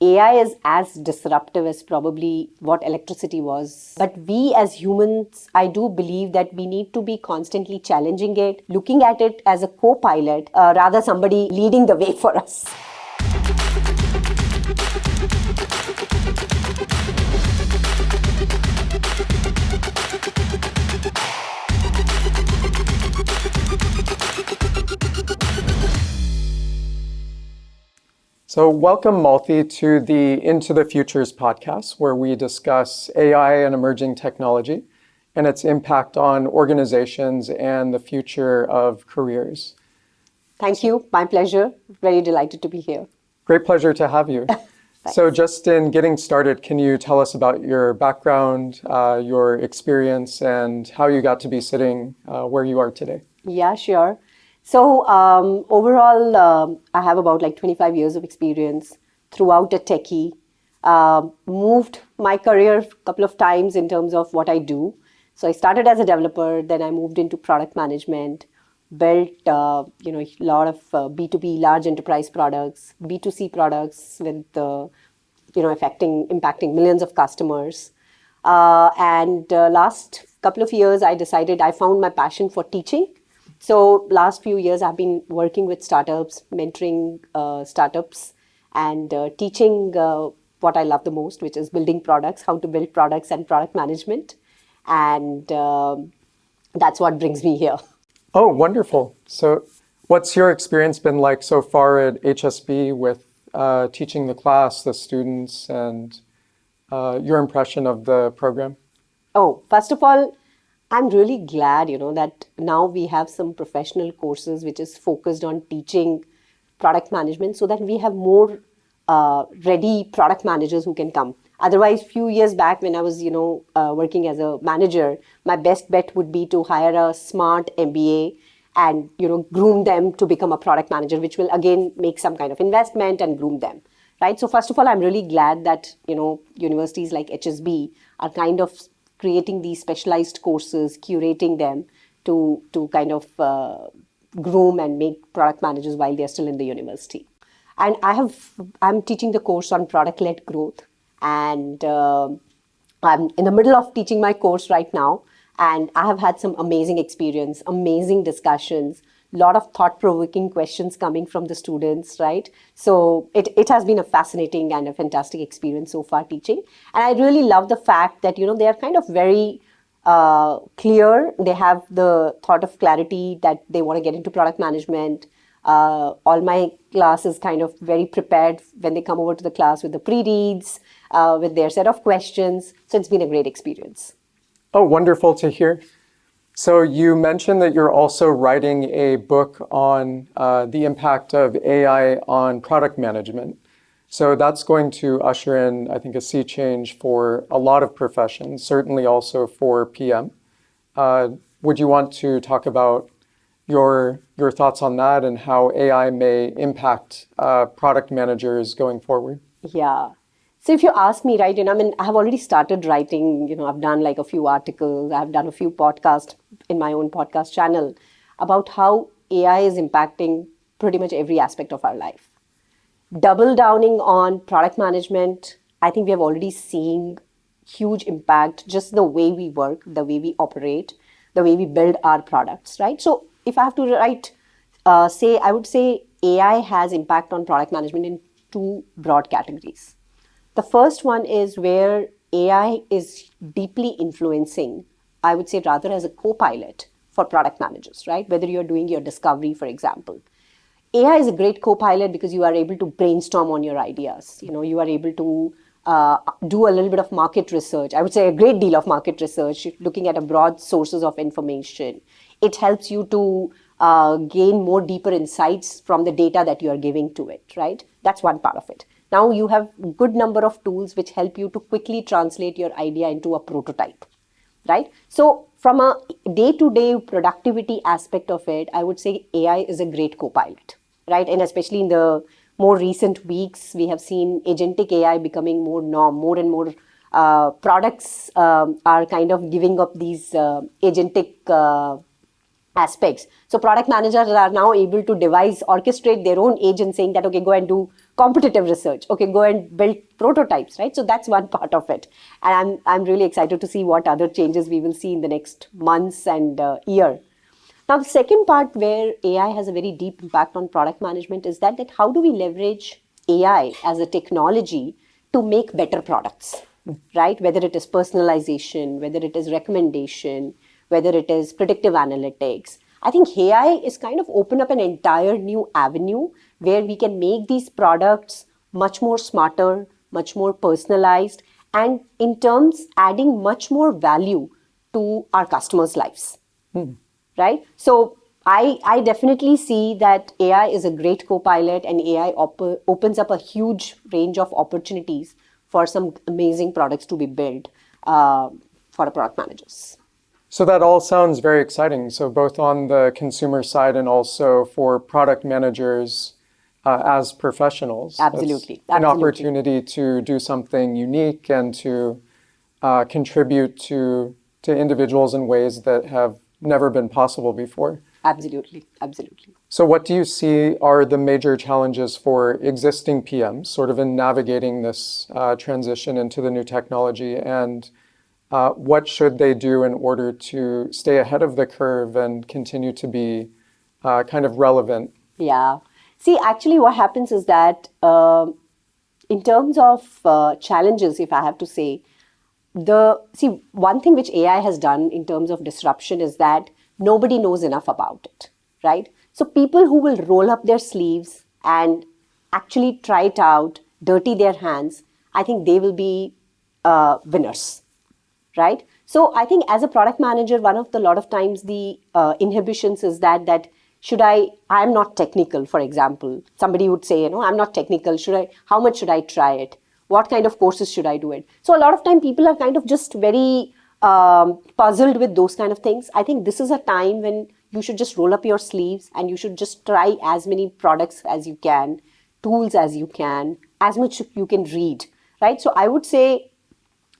AI is as disruptive as probably what electricity was. But we as humans, I do believe that we need to be constantly challenging it, looking at it as a co-pilot, rather somebody leading the way for us. So welcome, Malthi, to the Into the Futures podcast, where we discuss AI and emerging technology and its impact on organizations and the future of careers. Thank you. My pleasure. Very delighted to be here. Great pleasure to have you. So just in getting started, can you tell us about your background, your experience, and how you got to be sitting where you are today? Yeah, sure. So overall, I have about 25 years of experience throughout a techie. Moved my career a couple of times in terms of what I do. So I started as a developer, then I moved into product management, built a lot of B2B large enterprise products, B2C products with impacting millions of customers. And last couple of years, I decided I found my passion for teaching. So last few years, I've been working with startups, mentoring startups, and teaching what I love the most, which is building products, how to build products and product management. And that's what brings me here. Oh, wonderful. So what's your experience been like so far at HSB with teaching the class, the students, and your impression of the program? Oh, first of all, I'm really glad, that now we have some professional courses which is focused on teaching product management so that we have more ready product managers who can come. Otherwise, few years back when I was, working as a manager, my best bet would be to hire a smart MBA and, groom them to become a product manager, which will again make some kind of investment and groom them, right? So first of all, I'm really glad that, universities like HSB are kind of creating these specialized courses, curating them to kind of groom and make product managers while they're still in the university. And I'm teaching the course on product-led growth. And I'm in the middle of teaching my course right now. And I have had some amazing experience, amazing discussions, a lot of thought-provoking questions coming from the students, right? So it has been a fascinating and a fantastic experience so far teaching. And I really love the fact that, they are kind of very clear. They have the thought of clarity that they want to get into product management. All my class is kind of very prepared when they come over to the class with the pre-reads, with their set of questions. So it's been a great experience. Oh, wonderful to hear. So you mentioned that you're also writing a book on the impact of AI on product management. So that's going to usher in, I think, a sea change for a lot of professions, certainly also for PM. Would you want to talk about your thoughts on that and how AI may impact product managers going forward? Yeah. So if you ask me, right, I have already started writing, I've done a few articles, I've done a few podcasts in my own podcast channel about how AI is impacting pretty much every aspect of our life. Double downing on product management, I think we have already seen huge impact, just the way we work, the way we operate, the way we build our products, right? So if I have to I would say AI has impact on product management in two broad categories. The first one is where AI is deeply influencing, I would say rather as a co-pilot for product managers, right? Whether you're doing your discovery, for example. AI is a great co-pilot because you are able to brainstorm on your ideas. You are able to do a little bit of market research. I would say a great deal of market research, looking at a broad sources of information. It helps you to gain more deeper insights from the data that you are giving to it, right? That's one part of it. Now you have a good number of tools which help you to quickly translate your idea into a prototype, right? So from a day-to-day productivity aspect of it, I would say AI is a great co-pilot, right? And especially in the more recent weeks, we have seen agentic AI becoming more norm. More and more products are kind of giving up these agentic aspects. So product managers are now able to orchestrate their own agent saying that, okay, go and do competitive research. Okay, go and build prototypes, right? So that's one part of it. And I'm really excited to see what other changes we will see in the next months and year. Now, the second part where AI has a very deep impact on product management is that how do we leverage AI as a technology to make better products, right? Whether it is personalization, whether it is recommendation, whether it is predictive analytics. I think AI is kind of open up an entire new avenue where we can make these products much more smarter, much more personalized, and in terms adding much more value to our customers' lives. Right? So I definitely see that AI is a great co-pilot, and AI opens up a huge range of opportunities for some amazing products to be built for the product managers. So that all sounds very exciting. So both on the consumer side and also for product managers as professionals. Absolutely. An opportunity to do something unique and to contribute to individuals in ways that have never been possible before. Absolutely. So what do you see are the major challenges for existing PMs sort of in navigating this transition into the new technology, and what should they do in order to stay ahead of the curve and continue to be kind of relevant? Yeah. See, actually what happens is that in terms of challenges, if I have to say, one thing which AI has done in terms of disruption is that nobody knows enough about it, right? So people who will roll up their sleeves and actually try it out, dirty their hands, I think they will be winners, right? So I think as a product manager, one of the lot of times the inhibitions is that I'm not technical, for example. Somebody would say, I'm not technical. How much should I try it? What kind of courses should I do it? So a lot of time people are kind of just very puzzled with those kind of things. I think this is a time when you should just roll up your sleeves and you should just try as many products as you can, tools as you can, as much you can read, right? So I would say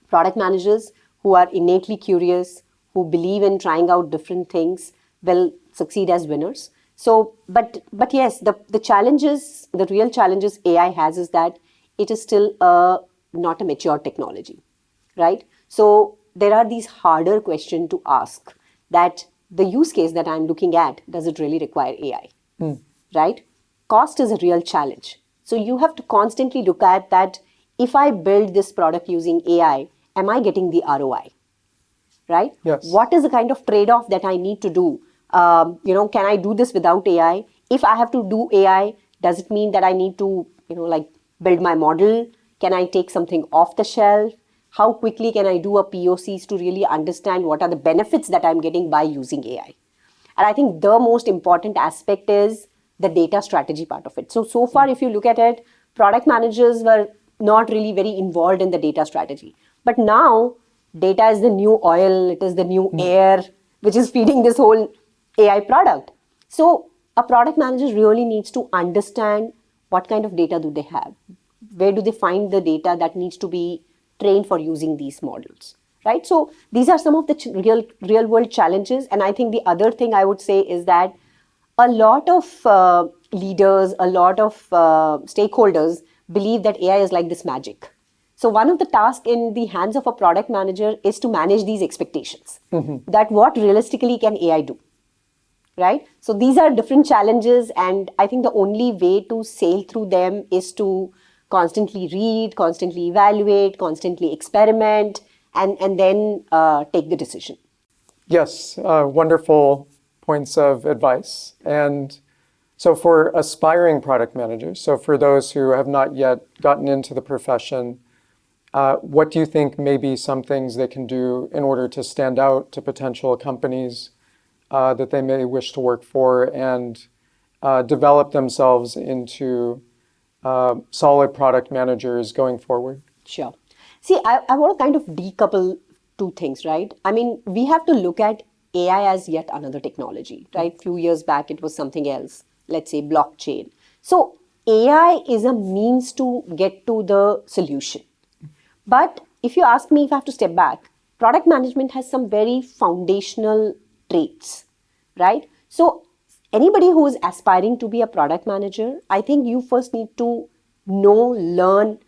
product managers who are innately curious, who believe in trying out different things, will succeed as winners. So, but yes, the real challenges AI has is that it is still not a mature technology, right? So there are these harder questions to ask, that the use case that I'm looking at, does it really require AI, right? Cost is a real challenge. So you have to constantly look at that. If I build this product using AI, am I getting the ROI, right? Yes. What is the kind of trade-off that I need to do? Can I do this without AI? If I have to do AI, does it mean that I need to, build my model? Can I take something off the shelf? How quickly can I do a POCs to really understand what are the benefits that I'm getting by using AI? And I think the most important aspect is the data strategy part of it. So far, if you look at it, product managers were not really very involved in the data strategy. But now, data is the new oil, it is the new air, which is feeding this whole AI product. So a product manager really needs to understand what kind of data do they have? Where do they find the data that needs to be trained for using these models, right? So these are some of the real world challenges. And I think the other thing I would say is that a lot of leaders, a lot of stakeholders believe that AI is like this magic. So one of the tasks in the hands of a product manager is to manage these expectations. That what realistically can AI do? Right? So these are different challenges, and I think the only way to sail through them is to constantly read, constantly evaluate, constantly experiment, and then take the decision. Yes, wonderful points of advice. And so for aspiring product managers, so for those who have not yet gotten into the profession, what do you think may be some things they can do in order to stand out to potential companies that they may wish to work for and develop themselves into solid product managers going forward? Sure. See, I want to kind of decouple two things, right? I mean, we have to look at AI as yet another technology, right? A few years back, it was something else, let's say blockchain. So AI is a means to get to the solution. But if you ask me, if I have to step back, product management has some very foundational traits, right? So anybody who is aspiring to be a product manager, I think you first need to know, learn,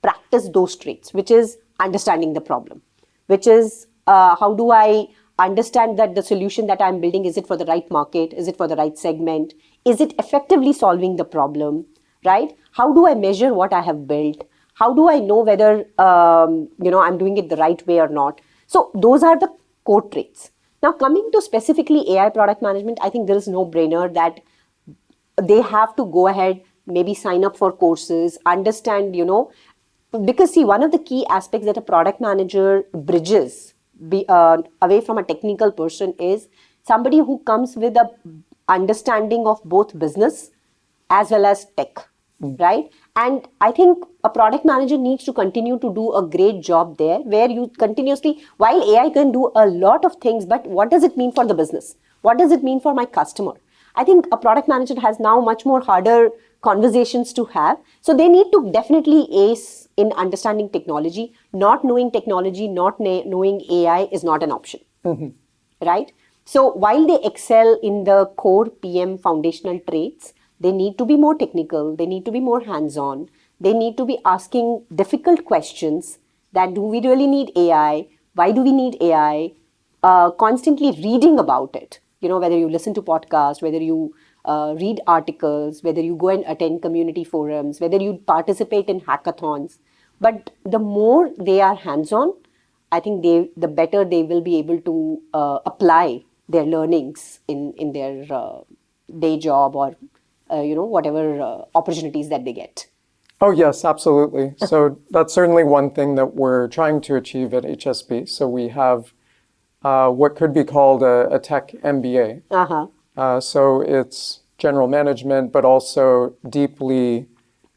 practice those traits, which is understanding the problem, which is how do I understand that the solution that I'm building, is it for the right market? Is it for the right segment? Is it effectively solving the problem, right? How do I measure what I have built? How do I know whether, I'm doing it the right way or not? So those are the core traits. Now, coming to specifically AI product management, I think there is no brainer that they have to go ahead, maybe sign up for courses, understand, because see, one of the key aspects that a product manager bridges away from a technical person is somebody who comes with a understanding of both business as well as tech, right? And I think a product manager needs to continue to do a great job there, where you continuously, while AI can do a lot of things, but what does it mean for the business? What does it mean for my customer? I think a product manager has now much more harder conversations to have. So they need to definitely ace in understanding technology. Not knowing technology, not knowing AI is not an option, right? So while they excel in the core PM foundational traits, they need to be more technical, they need to be more hands-on, they need to be asking difficult questions that do we really need AI? Why do we need AI? Constantly reading about it. Whether you listen to podcasts, whether you read articles, whether you go and attend community forums, whether you participate in hackathons. But the more they are hands-on, I think the better they will be able to apply their learnings in their day job or whatever opportunities that they get. Oh, yes, absolutely. So that's certainly one thing that we're trying to achieve at HSB. So we have what could be called a tech MBA. So it's general management, but also deeply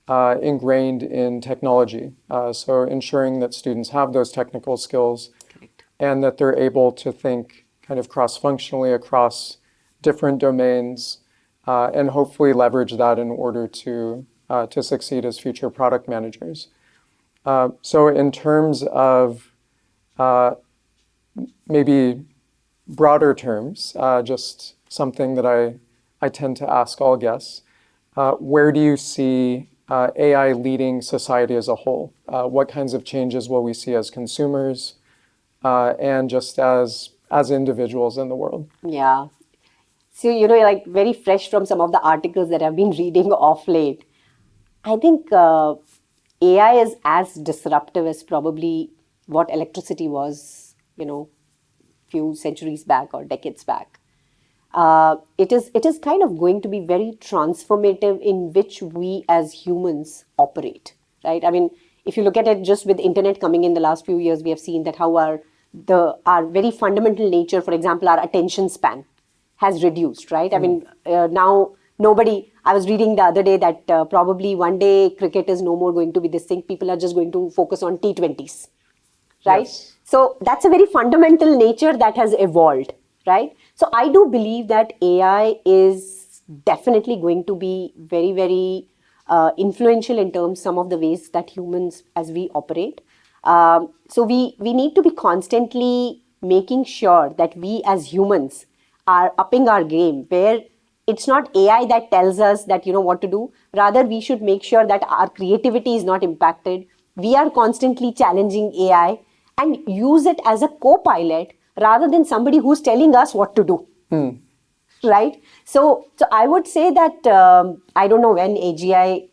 ingrained in technology. So ensuring that students have those technical skills. Correct. And that they're able to think kind of cross-functionally across different domains and hopefully leverage that in order to succeed as future product managers. So in terms of maybe broader terms, just something that I tend to ask all guests, where do you see AI leading society as a whole? What kinds of changes will we see as consumers and just as individuals in the world? Yeah. So, like very fresh from some of the articles that I've been reading off late, I think AI is as disruptive as probably what electricity was, few centuries back or decades back. It is kind of going to be very transformative in which we as humans operate, right? I mean, if you look at it just with internet coming in the last few years, we have seen that how our very fundamental nature, for example, our attention span has reduced, right? I mean, now I was reading the other day that probably one day cricket is no more going to be this thing. People are just going to focus on T20s, right? Yes. So that's a very fundamental nature that has evolved, right? So I do believe that AI is definitely going to be very, very influential in terms some of the ways that humans as we operate. So we need to be constantly making sure that we as humans are upping our game, where it's not AI that tells us that what to do. Rather, we should make sure that our creativity is not impacted. We are constantly challenging AI and use it as a co-pilot rather than somebody who's telling us what to do. Right? So I would say that I don't know when AGI,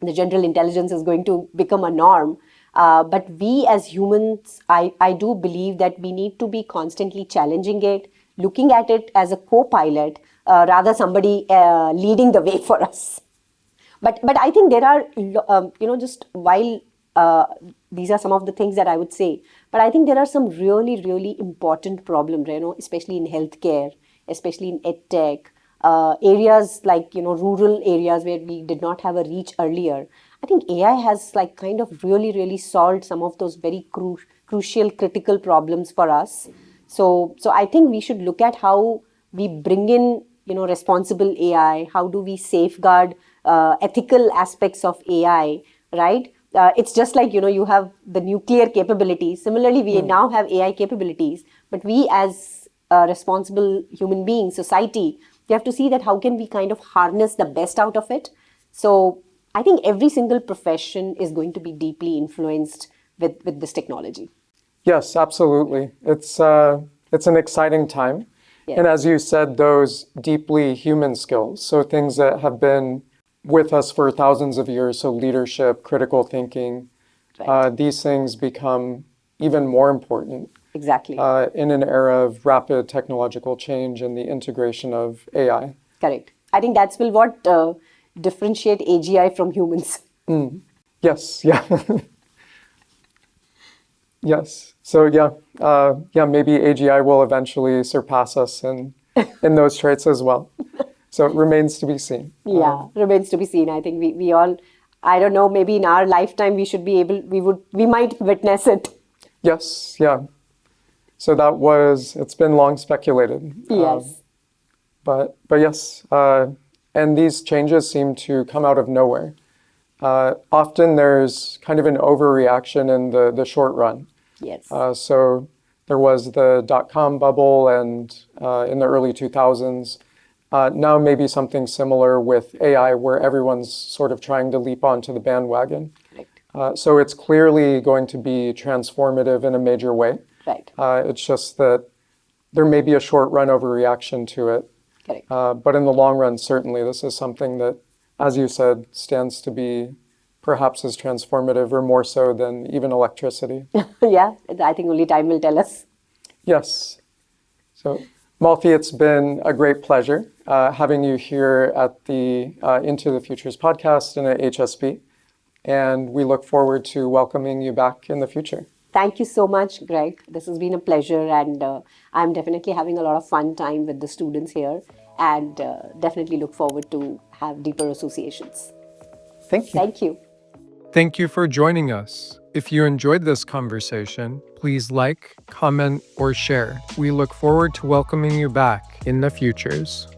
the general intelligence, is going to become a norm. But we as humans, I do believe that we need to be constantly challenging it, looking at it as a co-pilot, rather somebody leading the way for us. But I think there are, just while these are some of the things that I would say, but I think there are some really, really important problems, especially in healthcare, especially in edtech, areas like, rural areas where we did not have a reach earlier. I think AI has kind of really, really solved some of those very crucial, critical problems for us. So I think we should look at how we bring in, responsible AI. How do we safeguard ethical aspects of AI, right? It's just like, you have the nuclear capabilities. Similarly, we now have AI capabilities, but we as a responsible human beings, society, we have to see that how can we kind of harness the best out of it. So I think every single profession is going to be deeply influenced with this technology. Yes, absolutely. It's an exciting time. Yes. And as you said, those deeply human skills, so things that have been with us for thousands of years, so leadership, critical thinking, Right. these things become even more important Exactly. in an era of rapid technological change and the integration of AI. Correct. I think that's will what differentiate AGI from humans. Yes, yeah. Yes. So yeah, maybe AGI will eventually surpass us in those traits as well. So it remains to be seen. Yeah, remains to be seen. I think we all, I don't know, maybe in our lifetime we should be able, we might witness it. Yes, yeah. So it's been long speculated. Yes. But yes, and these changes seem to come out of nowhere. Often there's kind of an overreaction in the short run. Yes. So there was the dot-com bubble and in the early 2000s. Now maybe something similar with AI where everyone's sort of trying to leap onto the bandwagon. Correct. So it's clearly going to be transformative in a major way. Right. It's just that there may be a short run overreaction to it. Correct. But in the long run, certainly this is something that, as you said, stands to be perhaps as transformative or more so than even electricity. Yeah, I think only time will tell us. Yes. So, Malthi, it's been a great pleasure having you here at the Into the Futures podcast and at HSP. And we look forward to welcoming you back in the future. Thank you so much, Greg. This has been a pleasure, and I'm definitely having a lot of fun time with the students here, and definitely look forward to have deeper associations. Thank you. Thank you. Thank you for joining us. If you enjoyed this conversation, please like, comment, or share. We look forward to welcoming you back in the futures.